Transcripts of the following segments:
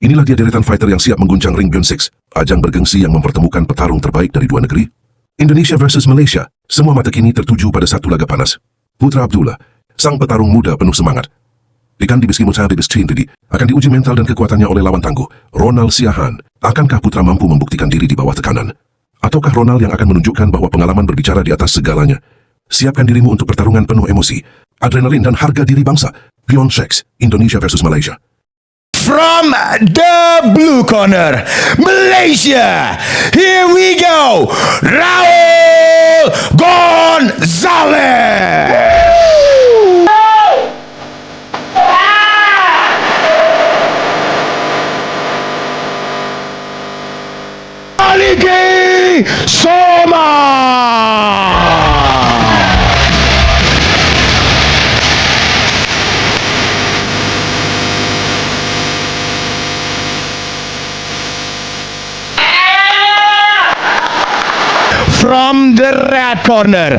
Inilah dia deretan fighter yang siap mengguncang Ring Beyond 6, ajang bergengsi yang mempertemukan petarung terbaik dari dua negeri. Indonesia versus Malaysia, semua mata kini tertuju pada satu laga panas. Putra Abdullah, sang petarung muda penuh semangat, Ikan di Biski Muthabibis Trindidi akan diuji mental dan kekuatannya oleh lawan tangguh, Ronald Siahaan. Akankah Putra mampu membuktikan diri di bawah tekanan? Ataukah Ronald yang akan menunjukkan bahwa pengalaman berbicara di atas segalanya? Siapkan dirimu untuk pertarungan penuh emosi, adrenalin dan harga diri bangsa. Beyond 6, Indonesia versus Malaysia. From the blue corner, Malaysia, here we go, Raul Gonzalez. Maliki Soma. From the red corner,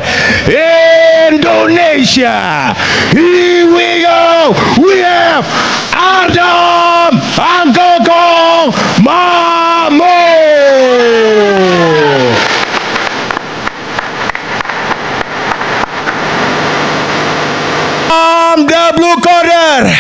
Indonesia, here we go, we have Adam Uncle Kong Mahmud. From the blue corner,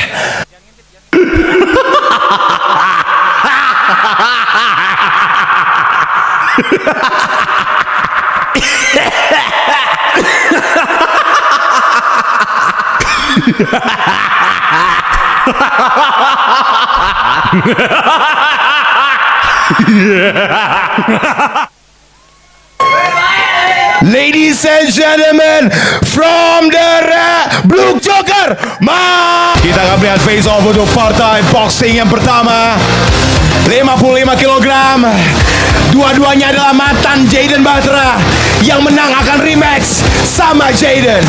ladies and gentlemen, from the blue joker, kita akan melihat face off untuk partai boxing yang pertama. 55 kg. Dua-duanya adalah mantan Jaden Batra. Yang menang akan rematch sama Jaden.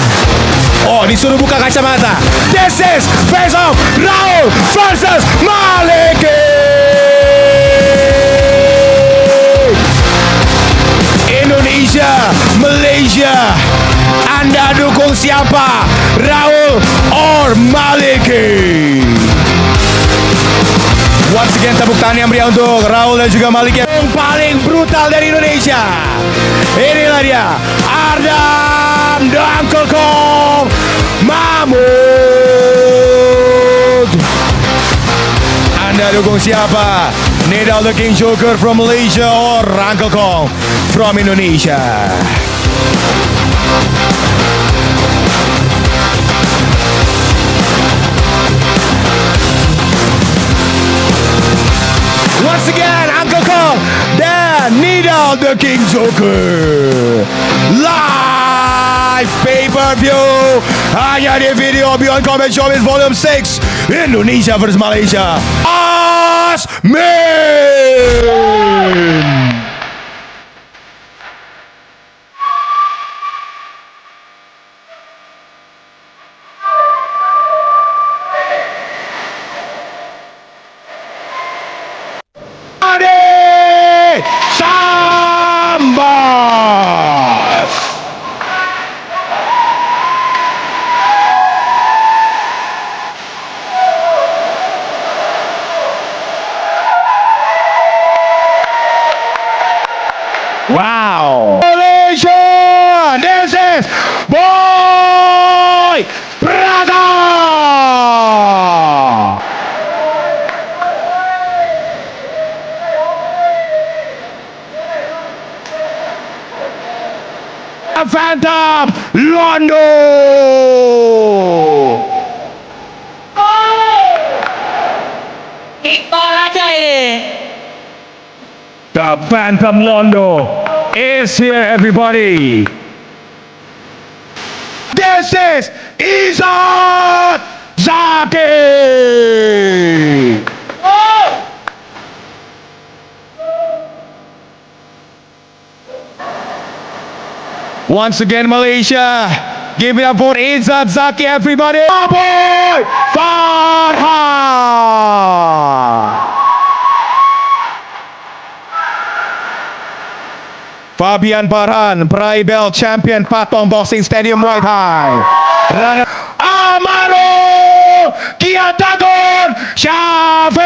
Oh, disuruh buka kacamata. This is face off Raul versus Maliki. Indonesia, Malaysia, Anda dukung siapa? Raul or Maliki? Once again, tepuk tangan yang meriah untuk Raul dan juga Maliki yang paling brutal dari Indonesia. Inilah dia, Adam the Uncle Kong Mahmud. Anda dukung siapa? Nidal the King Joker from Malaysia or Uncle Kong from Indonesia? Once again, Uncle Kong dan Nidal the King Joker. Live pay-per-view hanya di video Beyond Combat Showbiz Volume 6, Indonesia vs Malaysia. Asmin. Wow! Malaysia, this is Boy Prata. Phantom Londo. Iqbal aja ini. The Phantom Londo is here, everybody. This is Izzat Zaki. Once again, Malaysia, give it up for Izzat Zaki, everybody. Oh boy, Farhan. Fabian Farhan, peraih belt champion Patong Boxing Stadium Muay Thai. Amaro Kiatagon Syafiq.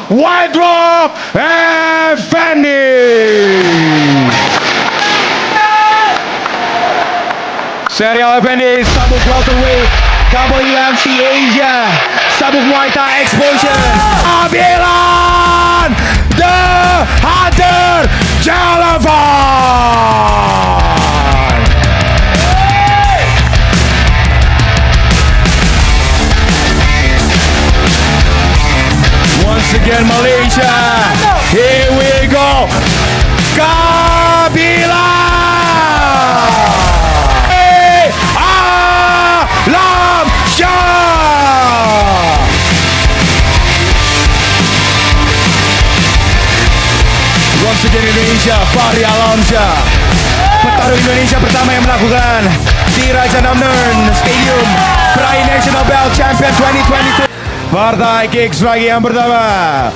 White Rock Effendi. Serial Effendi sabuk welterweight WMC Asia, sabuk Muay Thai Explosion. Abilan The Hunter Jalavan. Once again Malaysia, here we go. Kabila Alam Shah. Once again Indonesia, Fahri Alamsyah, petarung Indonesia pertama yang melakukan di Raja Namdurn Stadium Peraih National Belt Champion 2022. Partai Kick Strike yang pertama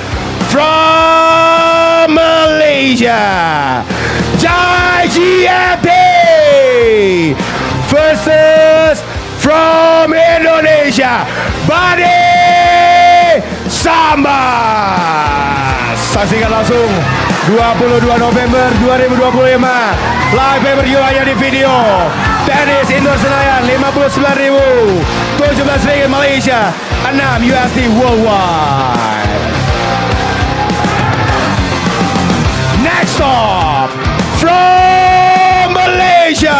from Malaysia, Jai GMP versus from Indonesia, Bade Sambas. Saksikan langsung 22 November 2025 live pay-per-view hanya di video. Tenis Indoor Senayan 59.000, 17 ringgit Malaysia, 6 USD worldwide. Next stop from Malaysia,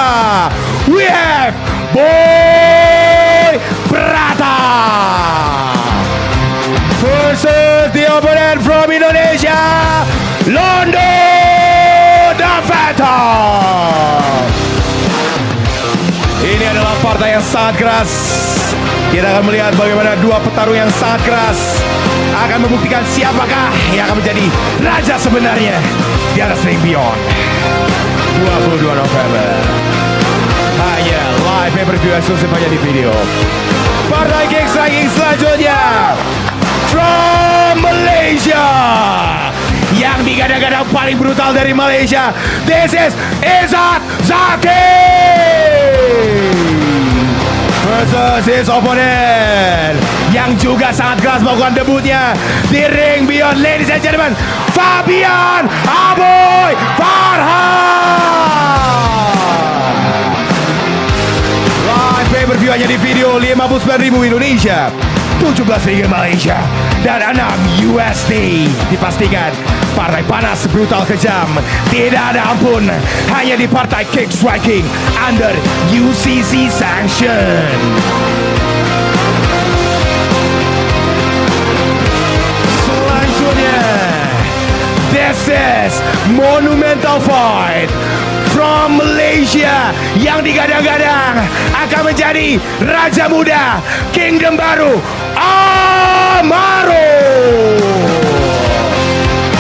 we have Boy Prata versus the opponent from Indonesia, Londo Davanta. Ini adalah partai yang sangat keras. Kita akan melihat bagaimana dua petarung yang sangat keras akan membuktikan siapakah yang akan menjadi raja sebenarnya di atas ring beyond. 22 November hanya live pay-per-view eksklusif hanya di video. Partai Kick Striking selanjutnya from Malaysia, yang digadang-gadang paling brutal dari Malaysia. This is Izzat Zaki versus his opponent yang juga sangat keras melakukan debutnya di ring beyond. Ladies and gentlemen, Fabian Aboy Farhan. Live pay-per-view hanya di video, 59.000 Indonesia, 17 ringgit Malaysia, dan 6 USD. Dipastikan partai panas, brutal, kejam, tidak ada ampun, hanya di partai Kick Striking under UCC sanction. Selanjutnya, this is monumental fight from Malaysia yang digadang-gadang akan menjadi raja muda Kingdom baru, Amaro.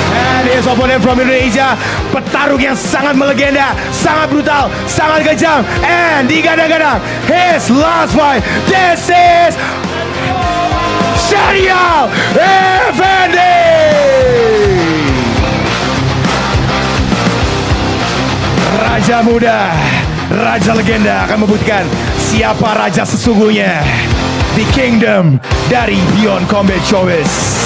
And his opponent from Indonesia, petarung yang sangat melegenda, sangat brutal, sangat kejam, and digadang-gadang his last fight. This is Serial Effendi. Raja muda, raja legenda akan membuktikan siapa raja sesungguhnya di Kingdom dari Beyond Combat Showbiz.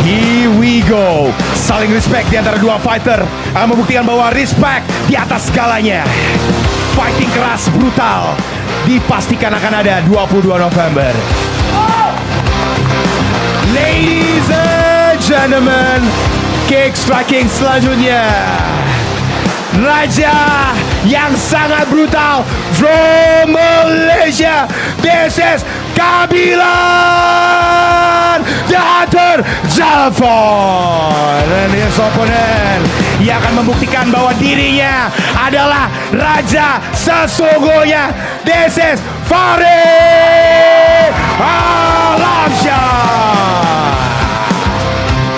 Here we go. Saling respect di antara dua fighter akan membuktikan bahwa respect di atas segalanya. Fighting keras, brutal, dipastikan akan ada 22 November. Ladies and gentlemen, Kick Striking selanjutnya, raja yang sangat brutal from Malaysia. This is Kabilan The Hunter Jalavan, and his opponent yang akan membuktikan bahwa dirinya adalah raja sesungguhnya. This is Fahri Alamsyah.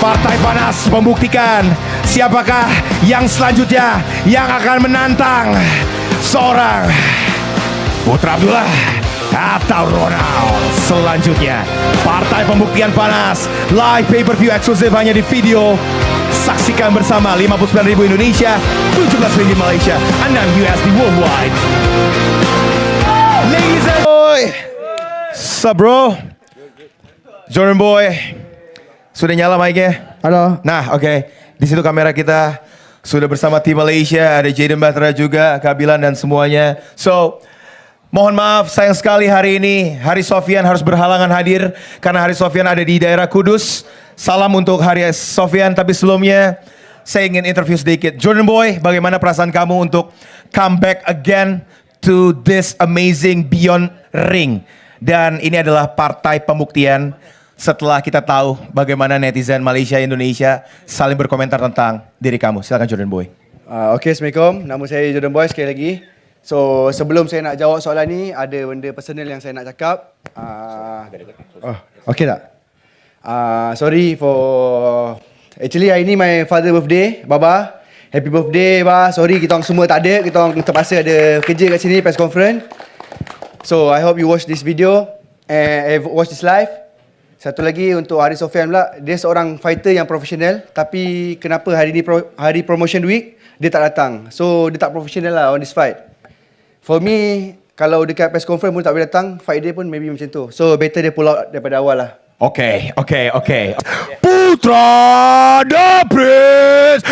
Partai panas membuktikan siapakah yang selanjutnya yang akan menantang seorang Putra Abdullah atau Ronald. Selanjutnya, partai pembuktian panas, live pay-per-view eksklusif hanya di video. Saksikan bersama, 59.000 Indonesia, 17 ringgit Malaysia, 6 USD worldwide. Ladies and boy, sup bro? Jordan boy, sudah nyala mic-nya? Halo. Nah, oke. Di situ kamera kita sudah bersama tim Malaysia, ada Jaden Batra juga, Kabilan dan semuanya. So, mohon maaf, sayang sekali hari ini Haris Sofian harus berhalangan hadir karena Haris Sofian ada di daerah Kudus. Salam untuk Haris Sofian, tapi sebelumnya saya ingin interview sedikit. Jordan Boy, bagaimana perasaan kamu untuk come back again to this amazing Beyond Ring? Dan ini adalah partai pembuktian setelah kita tahu bagaimana netizen Malaysia Indonesia saling berkomentar tentang diri kamu. Silakan Jordan Boy. Okay, Assalamualaikum. Nama saya Jordan Boy sekali lagi. So, sebelum saya nak jawab soalan ni, ada benda personal yang saya nak cakap. Okay tak? Sorry for... Actually, hari ni my father birthday, Baba. Happy birthday, Ba. Sorry, kita orang semua tak ada. Kita orang terpaksa ada kerja kat sini, press conference. So, I hope you watch this video and watch this live. Satu lagi untuk Haris Sofian pula, dia seorang fighter yang profesional, tapi kenapa hari ni hari promotion week dia tak datang. So dia tak profesional lah on this fight. For me, kalau dekat press conference pun tak boleh datang, fight dia pun maybe macam tu. So better dia pull out daripada awal lah. Okay. Putra The Prince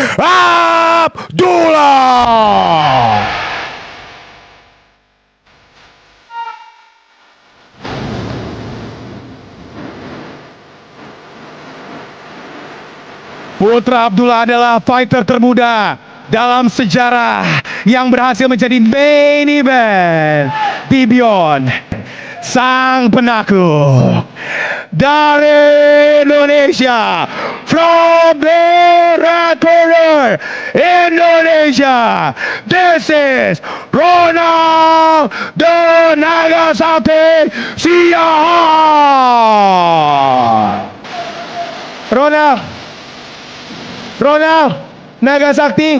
Abdullah. Putra Abdullah adalah fighter termuda dalam sejarah yang berhasil menjadi main event di Beyond. Sang penakluk dari Indonesia, from the red corner, Indonesia, this is Ronald the Nagasaki Siahaan. Ronald Nagasaki.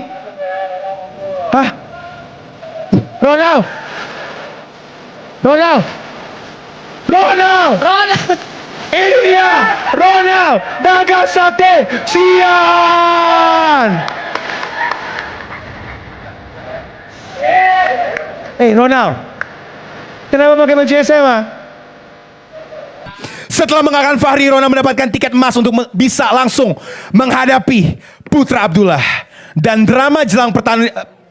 Hah? Ronald ini dia Ronald Nagasaki Siahaan. Hey Ronald, kenapa pakai baju SMA? Setelah mengalahkan Fahri, Ronald mendapatkan tiket emas untuk bisa langsung menghadapi Putra Abdullah. Dan drama jelang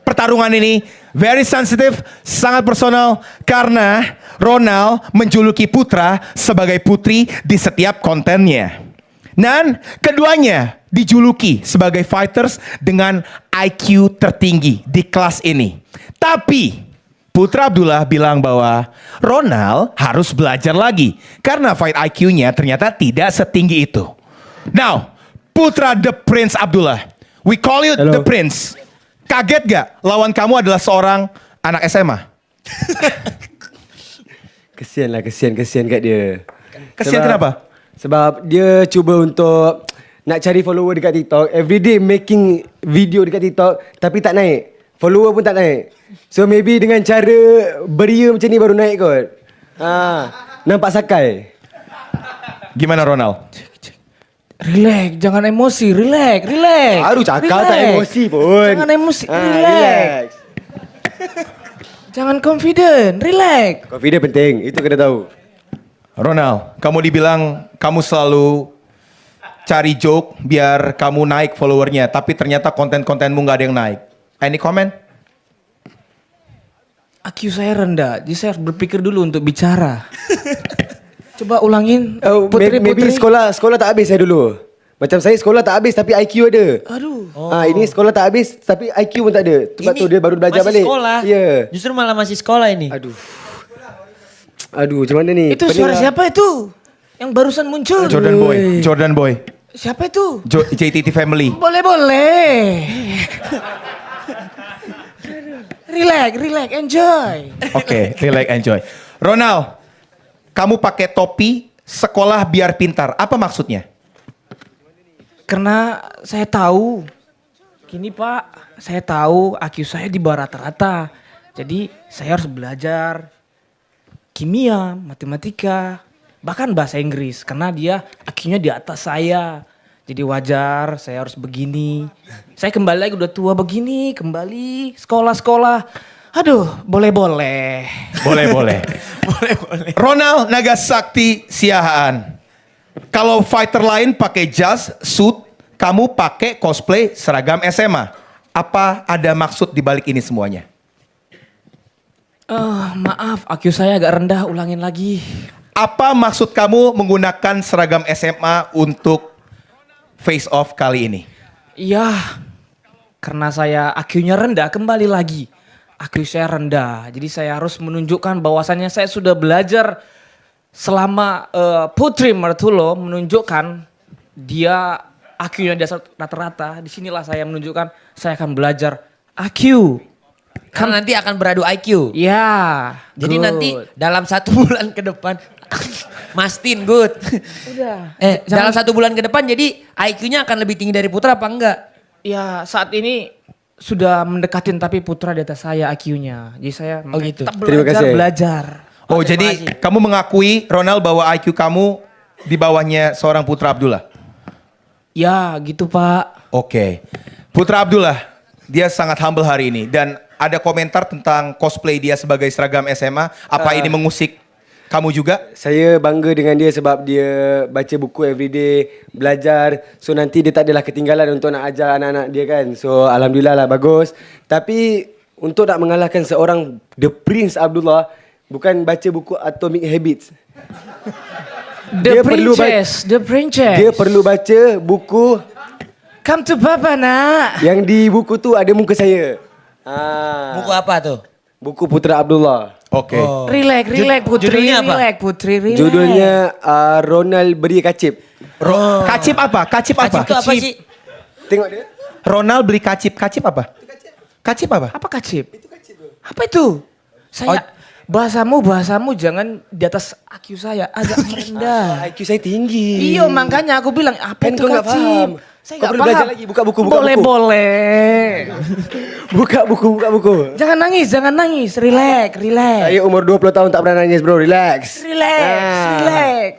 pertarungan ini very sensitive, sangat personal karena Ronald menjuluki Putra sebagai putri di setiap kontennya. Dan keduanya dijuluki sebagai fighters dengan IQ tertinggi di kelas ini. Tapi Putra Abdullah bilang bahwa Ronald harus belajar lagi karena fight IQ-nya ternyata tidak setinggi itu. Now, Putra The Prince Abdullah, we call you The Prince. Kaget gak lawan kamu adalah seorang anak SMA? Kesian kat dia. Kesian kenapa? Sebab dia cuba untuk nak cari follower dekat TikTok. Everyday making video dekat TikTok, tapi tak naik. Follower pun tak naik. So maybe dengan cara beria macam ni baru naik kot. Nampak sakai. Gimana Ronald? Relax, jangan emosi, relax. Baru cakap tak emosi pun. Jangan emosi, relax. Jangan confident, relax. Confident penting, itu kena tahu. Ronald, kamu dibilang kamu selalu cari joke biar kamu naik followernya, tapi ternyata konten-kontenmu gak ada yang naik. Any comment? IQ saya rendah, jadi saya harus berpikir dulu untuk bicara. Coba ulangin, Maybe sekolah tak habis saya dulu. Macam saya sekolah tak habis tapi IQ ada. Aduh. Ini sekolah tak habis tapi IQ pun tak ada. Sebab tu dia baru belajar balik. Sekolah. Ya. Justru malah masih sekolah ini. Aduh, macam mana ni? Itu suara siapa itu? Yang barusan muncul. Jordan Boy. Siapa itu? JTT Family. Boleh. Relax, enjoy. Oke, relax, enjoy. Ronald, kamu pakai topi sekolah biar pintar. Apa maksudnya? Karena saya tahu, gini Pak, saya tahu IQ saya di bawah rata-rata. Jadi saya harus belajar kimia, matematika, bahkan bahasa Inggris. Karena dia IQ-nya di atas saya. Jadi wajar saya harus begini. Saya kembali lagi udah tua begini, kembali sekolah-sekolah. Aduh, boleh. Ronald Nagasaki Siahaan. Kalau fighter lain pakai jas, suit, kamu pakai cosplay seragam SMA. Apa ada maksud di balik ini semuanya? Maaf, IQ saya agak rendah, ulangin lagi. Apa maksud kamu menggunakan seragam SMA untuk face off kali ini? Iya, karena saya IQ-nya rendah, kembali lagi. IQ saya rendah, jadi saya harus menunjukkan bahwasannya saya sudah belajar selama Putri Martulo menunjukkan dia IQ-nya di atas rata-rata. Disinilah saya menunjukkan saya akan belajar IQ. Karena nanti akan beradu IQ. Ya, Jadi good. nanti dalam 1 bulan ke depan, Mastin good. Udah. Dalam 1 bulan ke depan jadi IQ-nya akan lebih tinggi dari Putra apa enggak? Ya saat ini sudah mendekatin tapi Putra di atas saya IQ-nya. Jadi saya gitu. tetap Terima kasih. belajar. Oh, terima jadi kasih. kamu mengakui Ronald bahwa IQ kamu di bawahnya seorang Putra Abdullah? Ya gitu Pak. Oke. Putra Abdullah, dia sangat humble hari ini dan ada komentar tentang cosplay dia sebagai seragam SMA. Apa ini mengusik kamu juga? Saya bangga dengan dia sebab dia baca buku everyday, belajar. So nanti dia tak adalah ketinggalan untuk nak ajar anak-anak dia kan. So alhamdulillah lah bagus. Tapi untuk nak mengalahkan seorang The Prince Abdullah, bukan baca buku Atomic Habits. The perlu Princess, The Princess. Dia perlu baca buku Come to Papa nak. yang di buku tu ada muka saya. Buku apa tuh? Buku Putra Abdullah. Oke. Relax Putri. Judulnya apa? Relax Putri, relax. Judulnya Ronald Beri Kacip. Kacip apa? Kacip apa? Kacip itu apa sih? Tengok dia. Ronald beli kacip. Kacip apa? Kacip apa? Apa kacip? Apa itu? Saya bahasamu jangan di atas IQ saya, agak rendah. IQ saya tinggi. Iya makanya aku bilang apa Kan itu kau nggak kacip? paham. Saya Kau nggak perlu paham. belajar lagi, buka buku, buka boleh buku. boleh. Buka buku. Jangan nangis, relax. Saya umur 20 tahun tak pernah nangis bro, relax. Relax.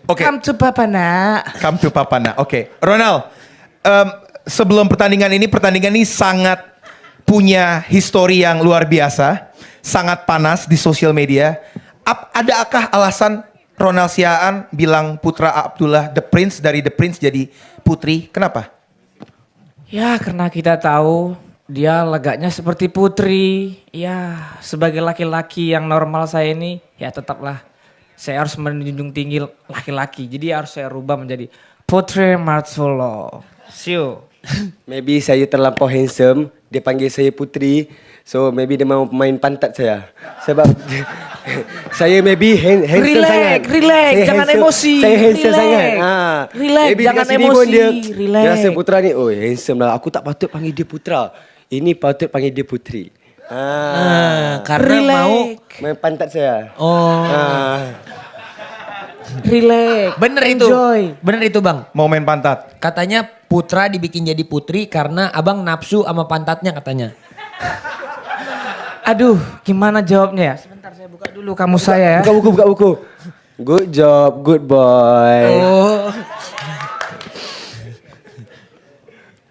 Oke. Come to Papa nak. Come to Papa nak. Oke. Ronald, sebelum pertandingan ini sangat punya histori yang luar biasa. Sangat panas di sosial media. Adakah alasan Ronald Siaan bilang Putra Abdullah The Prince dari The Prince jadi Putri? Kenapa? Ya karena kita tahu dia lagaknya seperti Putri. Ya sebagai laki-laki yang normal saya ini ya tetaplah saya harus menjunjung tinggi laki-laki. Jadi harus saya rubah menjadi Putri Martulo. Siu. Maybe saya terlampau handsome, dia panggil saya Putri. So maybe dia mau main pantat saya. Sebab saya maybe handsome sangat. Relax, Saya jangan handsome- emosi. Saya handsome Relax. sangat. Relax, Maybe jangan dekat sini emosi. pun dia Relax. rasa Putra ni, oh handsome lah. Aku tak patut panggil dia Putra. Ini patut panggil dia Putri. Karena Relax. mau. Main pantat saya. Oh. Relax. Bener itu. Enjoy. Bener itu bang. Mau main pantat? Katanya Putra dibikin jadi Putri karena abang nafsu sama pantatnya katanya. Aduh, gimana jawabnya ya? Sebentar saya buka dulu kamu saya ya. Buka buku. Good job, good boy. Oh.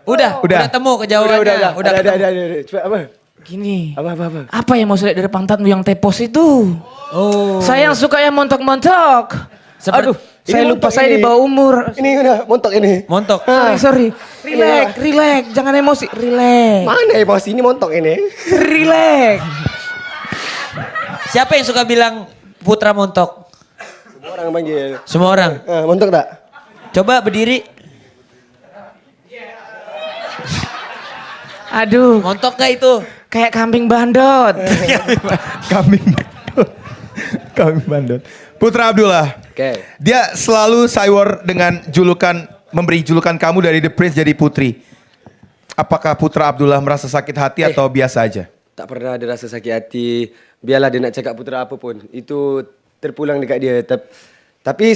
Udah temu kejawabannya. Udah ketemu. Ada. Cepat apa? Gini. Apa? Apa yang mau saya lihat dari pantatmu yang tepos itu? Oh. Saya yang suka yang montok-montok. Aduh, saya ini lupa montok saya ini. di bawah umur. Ini udah montok ini. Montok. Sorry. Relax, jangan emosi. Relax. Mana emosi ini montok ini? Relax. Siapa yang suka bilang Putra montok? Semua orang panggil. Semua orang. Montok tak? Coba berdiri. Aduh, Montok gak itu? kayak kambing bandot. Kambing bandot. Putra Abdullah. Oke. Dia selalu cyber dengan memberi julukan kamu dari The Prince jadi Putri. Apakah Putra Abdullah merasa sakit hati atau biasa aja? Tak pernah ada rasa sakit hati. Biarlah dia nak cakap Putra apa pun. Itu terpulang dekat dia. Tapi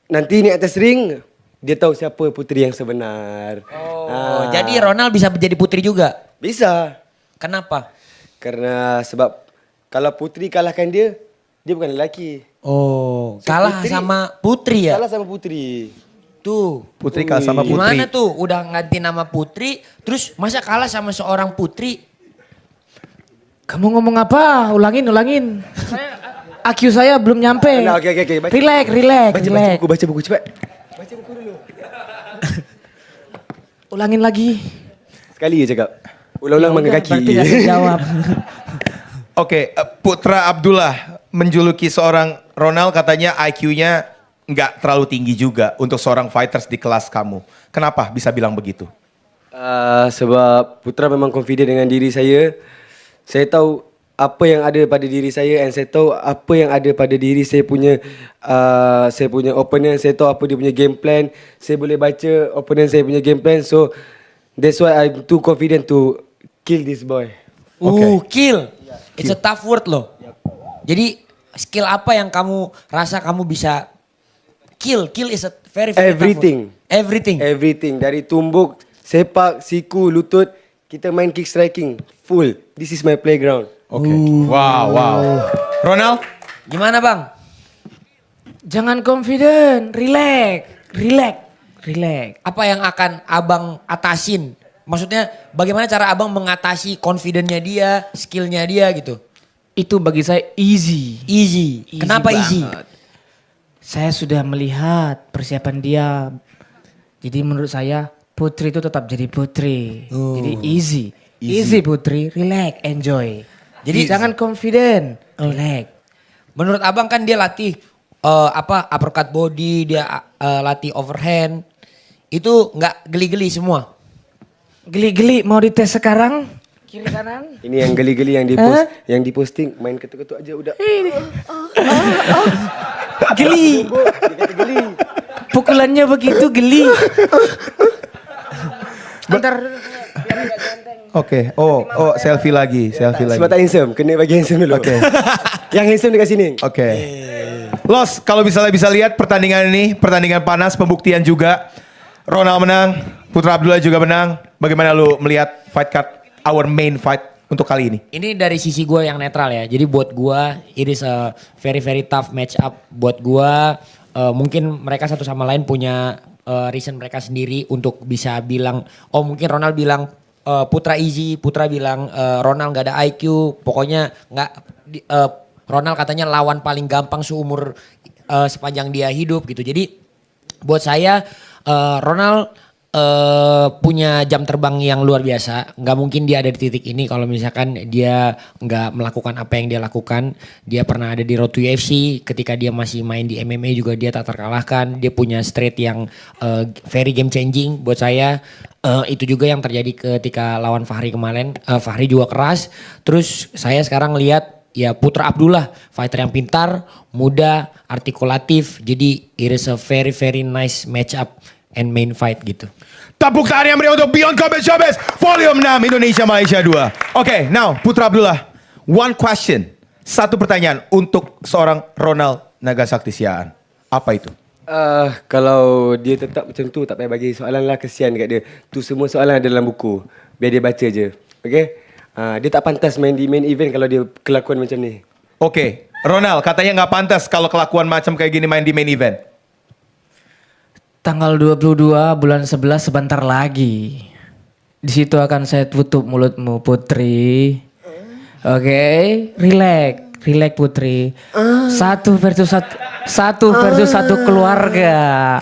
nanti ni atas ring, dia tahu siapa putri yang sebenar. Oh, jadi Ronald bisa menjadi Putri juga? Bisa. Kenapa? Karena sebab kalau putri kalahkan dia bukan lelaki. Oh, Si kalah Putri- sama Putri ya? Kalah sama putri. Tuh. Putri kalah sama Putri. Gimana tuh? Udah ganti nama Putri, terus masa kalah sama seorang Putri? Kamu ngomong apa? Ulangin. IQ saya belum nyampe. Nah, oke. Relax. Baca buku cepat. Baca buku dulu. Ulangin lagi. Sekali je cakap. Ulang-ulang Ya mangga udah, kaki. berarti gak bisa jawab. Oke, Putra Abdullah menjuluki seorang Ronald katanya IQ-nya nggak terlalu tinggi juga untuk seorang fighters di kelas kamu. Kenapa bisa bilang begitu? Sebab Putra memang confident dengan diri saya. Saya tahu apa yang ada pada diri saya and saya tahu apa yang ada pada diri saya punya opponent. Saya tahu apa dia punya game plan. Saya boleh baca opponent saya punya game plan. So that's why I'm too confident to kill this boy. Kill. It's a tough word loh. Jadi skill apa yang kamu rasa kamu bisa kill? Kill is a very Everything. tough word. Everything. Everything. Dari tumbuk, sepak, siku, lutut. Kita main kick striking. Full. This is my playground. Oke. Wow. Ronald? Gimana bang? Jangan confident, relax. Apa yang akan abang atasin? Maksudnya bagaimana cara abang mengatasi confidence-nya dia, skill-nya dia gitu? Itu bagi saya easy. Easy. Kenapa easy? banget. Saya sudah melihat persiapan dia. Jadi menurut saya Putri itu tetap jadi Putri. Jadi easy Putri, relax, enjoy. Jadi jangan confident, relax. Menurut abang kan dia latih uppercut body, dia latih overhand. Itu nggak geli-geli semua. Geli-geli mau dites sekarang? Kiri kanan? Ini yang geli-geli yang dipost, yang diposting main ketuk-ketuk aja udah. Geli. Pukulannya begitu geli. Antar Oke. Oh, selfie lagi. Sebab tak handsome, kena bagi handsome dulu. Oke. Yang handsome dekat sini. Oke. Los, kalau misalnya bisa lihat pertandingan ini, pertandingan panas, pembuktian juga. Ronald menang, Putra Abdullah juga menang. Bagaimana lu melihat fight card, our main fight untuk kali ini? Ini dari sisi gue yang netral ya. Jadi buat gue, it is a very very tough match up. Buat gue, mungkin mereka satu sama lain punya reason mereka sendiri untuk bisa bilang, oh mungkin Ronald bilang Putra easy, Putra bilang Ronald gak ada IQ. Pokoknya nggak. Ronald katanya lawan paling gampang seumur sepanjang dia hidup gitu. Jadi buat saya Ronald punya jam terbang yang luar biasa. Nggak mungkin dia ada di titik ini kalau misalkan dia nggak melakukan apa yang dia lakukan. Dia pernah ada di Road to UFC. Ketika dia masih main di MMA juga dia tak terkalahkan. Dia punya straight yang very game changing buat saya. Itu juga yang terjadi ketika lawan Fahri kemarin. Fahri juga keras. Terus saya sekarang lihat ya Putra Abdullah, fighter yang pintar, muda, artikulatif. Jadi it is a very very nice match up and main fight gitu. Tepuk tangan yang meriah untuk Beyond Combat Showbiz Volume 6 Indonesia Malaysia 2. Oke, now Putra Abdullah, one question. Satu pertanyaan untuk seorang Ronald Nagasakti Siaan. Apa itu? Kalau dia tetap macam tu, tak payah bagi soalan lah, kesian dekat dia. Tu semua soalan ada dalam buku. Biar dia baca je. Okay? Dia tak pantas main di main event kalau dia kelakuan macam ni. Oke, Ronald katanya nggak pantas kalau kelakuan macam kayak gini main di main event. tanggal 22 bulan 11 sebentar lagi. Di situ akan saya tutup mulutmu Putri. Oke, relax Putri. Satu versus satu keluarga.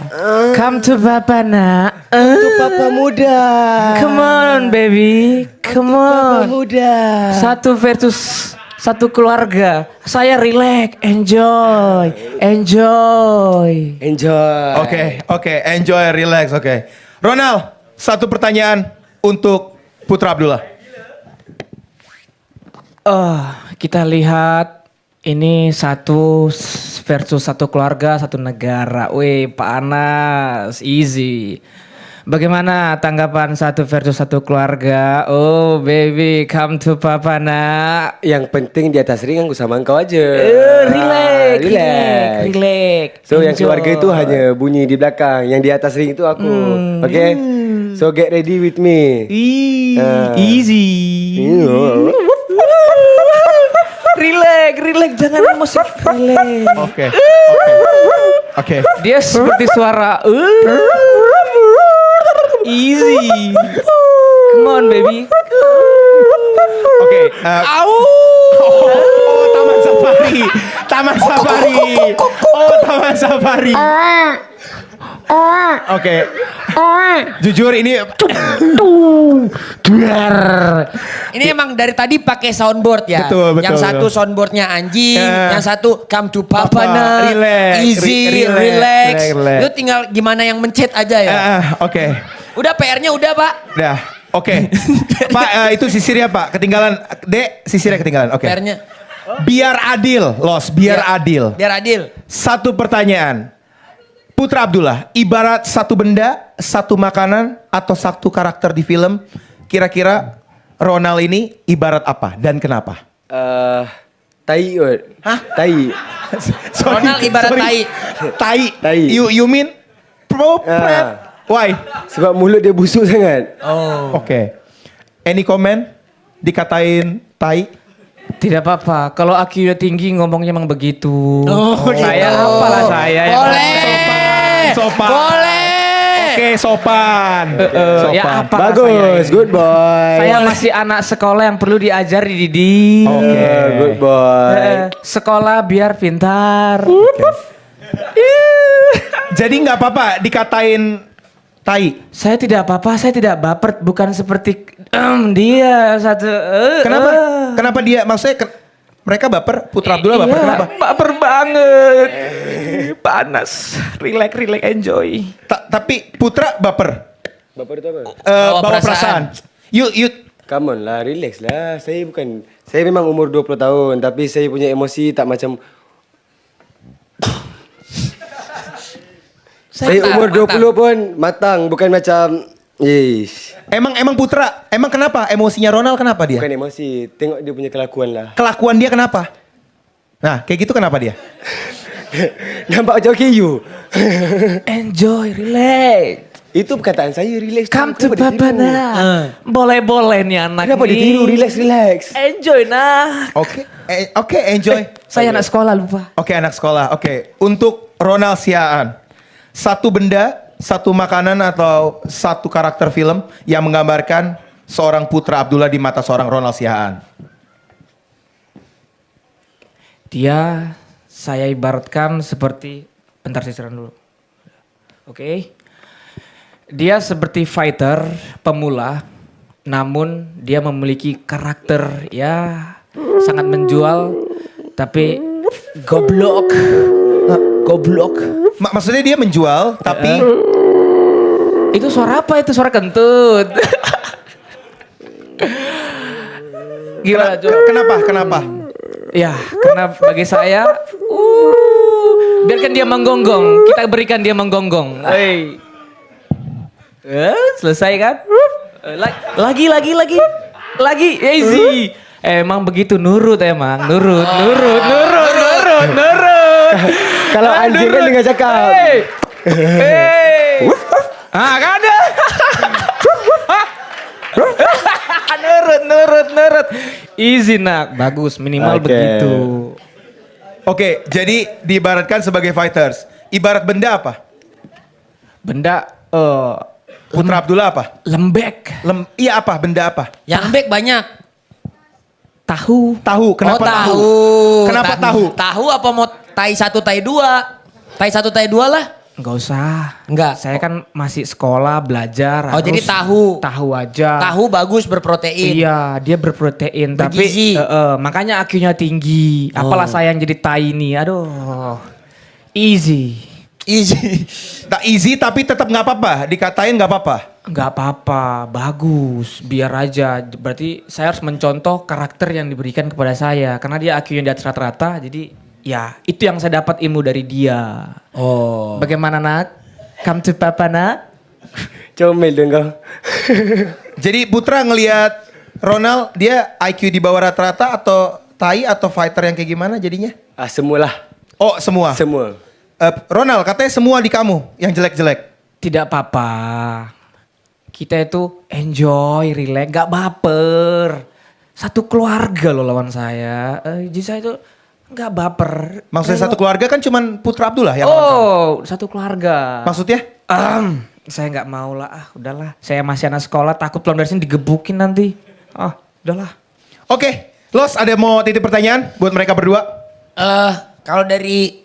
Come to Papa nak. Tu papa muda. Come on baby, come on. Papa muda. Satu versus satu keluarga. Saya relax, enjoy. Oke, enjoy, relax, oke. Ronald, satu pertanyaan untuk Putra Abdullah. Kita lihat ini satu versus satu keluarga, satu negara. Wih, panas, easy. Bagaimana tanggapan satu versus satu keluarga? Oh baby, come to Papa nak. Yang penting di atas ring aku sama engkau aja. Relax. So yang Enjoy. keluarga itu hanya bunyi di belakang. Yang di atas ring itu aku. Okay? So get ready with me. Easy. Relax, jangan emosi. Relax. Oke. Dia seperti suara. Easy. Come on, baby. Oke. Taman Safari. Oke. Jujur ini Ini emang dari tadi pakai soundboard ya. Betul, Yang satu betul. soundboardnya anjing, Ya. yang satu come to papa Papa, na, relax, easy, relax, relax. relax. Lu tinggal gimana yang mencet aja ya. Oke. Udah PR-nya udah Pak. Dah. Oke. Pak, itu sisirnya Pak. Ketinggalan. Dek, sisirnya ketinggalan. Oke. PR-nya. Biar adil, Los. Biar adil. Biar adil. Satu pertanyaan. Putra Abdullah, ibarat satu benda, satu makanan, atau satu karakter di film, kira-kira Ronald ini ibarat apa dan kenapa? Tai kot. Hah? Tai. Ronald ibarat tai. Tai. Tai. You mean appropriate? Why? Sebab mulut dia busuk sangat. Oh. Oke. Any comment? Dikatain tai? Tidak apa-apa. Kalau IQ udah tinggi ngomongnya emang begitu. Saya gitu. apalah saya. yang Boleh. Sopan. Boleh. Oke, sopan. Ya apa Bagus, good boy. Saya masih anak sekolah yang perlu diajar dididik. Oke. Good boy. Sekolah biar pintar. Jadi nggak apa-apa dikatain tai. Saya tidak apa-apa, saya tidak baper, bukan seperti dia satu. Kenapa? Kenapa dia? Maksudnya mereka baper? Putra Abdullah baper Iya, kenapa? baper banget. Panas. Relax, relax, enjoy. Tapi Putra baper. Bapak itu apa? Bawa perasaan. You Come on lah, relax lah. Saya memang umur 20 tahun, tapi saya punya emosi tak macam saya umur 20 pun matang, bukan macam emang Putra, emang kenapa? Emosinya Ronald kenapa dia? bukan emosi. Tengok dia punya kelakuan lah. Kelakuan dia kenapa? Nah, kayak gitu kenapa dia? Nampak macam KU. Enjoy, relax. Itu perkataan saya, relax. Come Kenapa to dia papa tiru? nah. Boleh-boleh nih anak Kenapa dia nih. tiru? Relax, relax. Enjoy nah. Oke, enjoy. Saya anak sekolah lupa. Oke, anak sekolah. Oke, untuk Ronald Siaan, satu benda, satu makanan atau satu karakter film yang menggambarkan seorang Putra Abdullah di mata seorang Ronald Siaan. Dia saya ibaratkan seperti bentar sisiran dulu. Oke. Dia seperti fighter pemula namun dia memiliki karakter ya sangat menjual tapi goblok. Goblok. Maksudnya dia menjual tapi Itu suara apa? Itu suara kentut. Gimana Jo? kenapa? Ya, karena bagi saya, biarkan dia menggonggong. Kita berikan dia menggonggong. Hei. Selesai kan? Lagi, easy. Emang begitu nurut emang, nurut. Kalau anjing kan dengan cakap. Hey. Kan ada. Nurut. Easy nak, bagus minimal Oke. begitu. Oke, jadi diibaratkan sebagai fighters. Ibarat benda apa? Benda Putra Abdullah apa? lembek, Iya apa? Benda apa? Yang back banyak. tahu. Tahu. Kenapa oh, tahu? Kenapa tahu? Tahu apa mau tai 1 tai 2? Tai 1 tai 2 lah. Enggak usah. Enggak. Saya kan masih sekolah, belajar. Oh, jadi tahu. Tahu aja. Tahu bagus berprotein. Iya, dia berprotein. Bergizi. Tapi makanya IQ-nya tinggi. Apalah saya yang jadi tai nih. Aduh. Easy. Easy. Tak easy tapi tetap nggak apa-apa. Dikatain nggak apa-apa. Enggak apa-apa. Bagus. Biar aja. Berarti saya harus mencontoh karakter yang diberikan kepada saya. Karena dia IQ-nya di atas rata-rata. Jadi ya itu yang saya dapat ilmu dari dia. Oh. Bagaimana nak? Come to papa nak? Comel dong kau. Jadi Putra ngelihat Ronald dia IQ di bawah rata-rata atau tai atau fighter yang kayak gimana jadinya? Semualah. Oh semua. Semua. Ronald katanya semua di kamu yang jelek-jelek. Tidak apa-apa. Kita itu enjoy, relax, gak baper. Satu keluarga loh lawan saya. Jadi saya itu gak baper. Maksudnya satu keluarga kan cuman Putra Abdullah yang lawan kamu. Oh, satu keluarga. Maksudnya? Saya nggak mau lah. Udahlah. Saya masih anak sekolah. Takut pulang dari sini digebukin nanti. Udahlah. Oke, Los ada mau titip pertanyaan buat mereka berdua? Kalau dari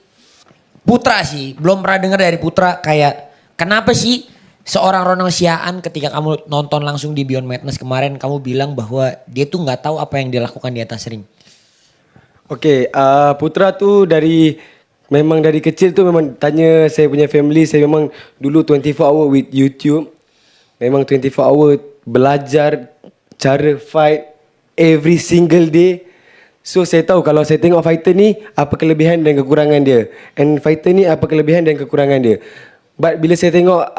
Putra sih, belum pernah dengar dari Putra kayak kenapa sih seorang Ronald Siaan ketika kamu nonton langsung di Beyond Madness kemarin, kamu bilang bahwa dia tuh nggak tahu apa yang dia lakukan di atas ring. Okay, Putra tu memang dari kecil tu memang tanya saya punya family, saya memang dulu 24 hour with YouTube. Memang 24 hour belajar cara fight every single day. So saya tahu kalau saya tengok fighter ni apa kelebihan dan kekurangan dia. And fighter ni apa kelebihan dan kekurangan dia. But bila saya tengok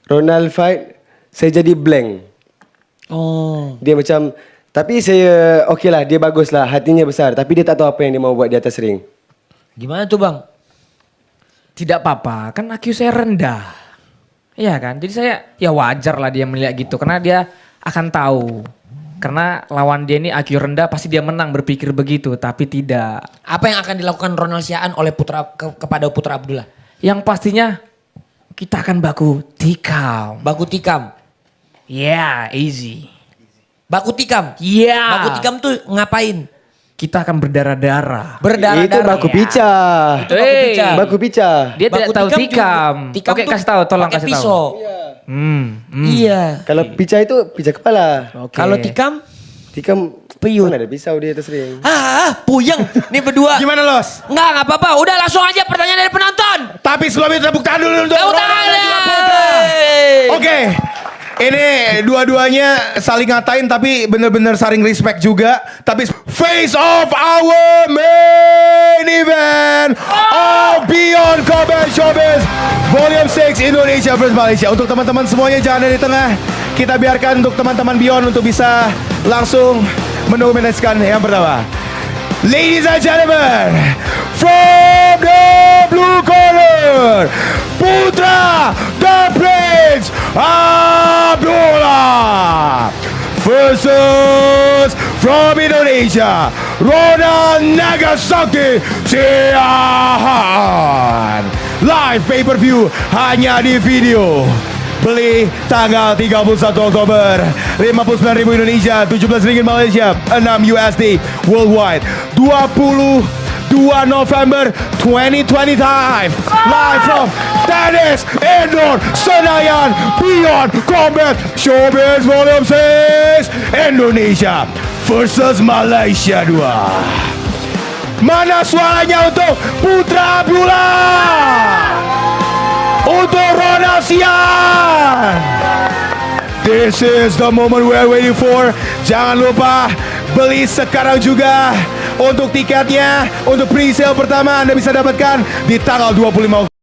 Ronald fight, saya jadi blank. Oh. Dia macam, tapi saya okey lah, dia bagus lah, hatinya besar. Tapi dia tak tahu apa yang dia mau buat di atas ring. Gimana tuh bang? Tidak apa-apa, kan IQ saya rendah. Iya kan, jadi saya ya wajar lah dia melihat gitu. Karena dia akan tahu. Karena lawan dia ini IQ rendah pasti dia menang berpikir begitu. Tapi tidak. Apa yang akan dilakukan Ronald Siaan oleh kepada Putra Abdullah? Yang pastinya kita akan baku tikam. Baku tikam. Yeah, easy. Baku tikam. Yeah. Baku tikam tuh ngapain? Kita akan berdarah-darah. Berdarah-darah. Itu baku picah. Itu baku picah. Baku picah. Dia Baku tidak tahu tikam tikam. juga. Tikam Oke, tuh kasih tahu, tolong pakai kasih pisau. tahu. Iya. Kalau picah itu picah kepala. Oke. Kalau tikam, Tikam Peyut. mana ada pisau di atas ring. puyeng. Nih berdua. Gimana Los? Nggak apa-apa. Udah langsung aja pertanyaan dari penonton. Tapi sebelum itu tepuk tangan dulu untuk Tepuk Ronald tangan. dan juga Putra. Oke. Ini dua-duanya saling ngatain tapi bener-bener saling respect juga. Tapi face of our main event of Beyond Combat Showbiz Volume 6 Indonesia vs Malaysia. Untuk teman-teman semuanya jangan dari tengah. Kita biarkan untuk teman-teman Beyond untuk bisa langsung mendominasikan yang pertama. Ladies and gentlemen, from the blue corner, Putra the Prince Abdullah versus from Indonesia, Ronald Nagasaki Siaan. Live pay-per-view hanya di video. Beli tanggal 31 Oktober, 59.000 Indonesia, 17 ringgit Malaysia, 6 USD worldwide. 22 November 2025. Live from Tenis Indoor Senayan Beyond Combat Showbiz Volume 6 Indonesia versus Malaysia 2. Mana suaranya untuk Putra Abdullah? Untuk Ronald Siaan. This is the moment we are waiting for. Jangan lupa beli sekarang juga. Untuk tiketnya, untuk pre-sale pertama Anda bisa dapatkan di tanggal 25 Oktober.